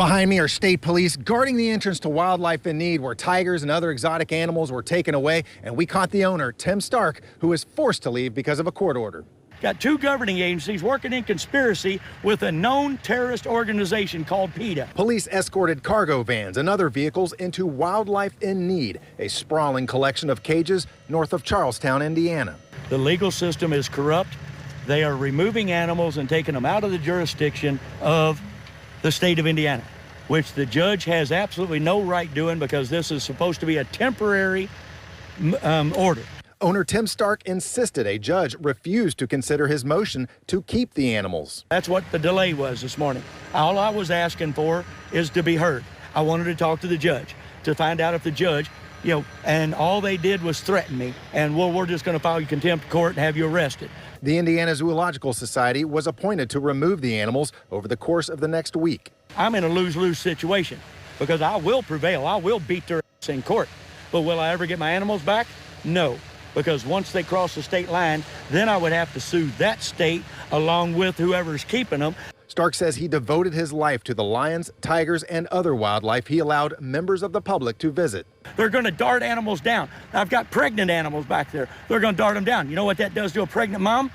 Behind me are state police guarding the entrance to Wildlife in Need, where tigers and other exotic animals were taken away, and we caught the owner, Tim Stark, who was forced to leave because of a court order. Got two governing agencies working in conspiracy with a known terrorist organization called PETA. Police escorted cargo vans and other vehicles into Wildlife in Need, a sprawling collection of cages north of Charlestown, Indiana. The legal system is corrupt. They are removing animals and taking them out of the jurisdiction of the state of Indiana, which the judge has absolutely no right doing because this is supposed to be a temporary order. Owner Tim Stark insisted a judge refused to consider his motion to keep the animals. That's what the delay was this morning. All I was asking for is to be heard. I wanted to talk to the judge to find out if the judge, and all they did was threaten me, and well, we're just going to file you contempt of court and have you arrested. The Indiana Zoological Society was appointed to remove the animals over the course of the next week. I'm in a lose-lose situation because I will prevail. I will beat their ass in court. But will I ever get my animals back? No, because once they cross the state line, then I would have to sue that state along with whoever's keeping them. Stark says he devoted his life to the lions, tigers, and other wildlife he allowed members of the public to visit. They're going to dart animals down. I've got pregnant animals back there. They're going to dart them down. You know what that does to a pregnant mom?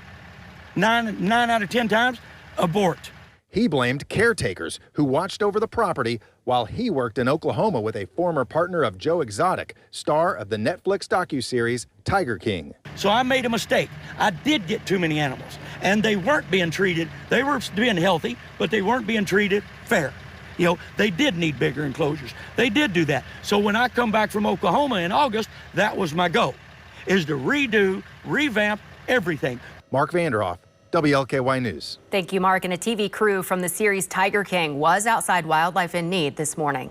9 out of 10 times, abort. He blamed caretakers who watched over the property while he worked in Oklahoma with a former partner of Joe Exotic, star of the Netflix docuseries Tiger King. So I made a mistake. I did get too many animals, and they weren't being treated. They were being healthy, but they weren't being treated fair. They did need bigger enclosures. They did do that. So when I come back from Oklahoma in August, that was my goal, is to redo, revamp everything. Mark Vanderhoff, WLKY News. Thank you, Mark. And a TV crew from the series Tiger King was outside Wildlife in Need this morning.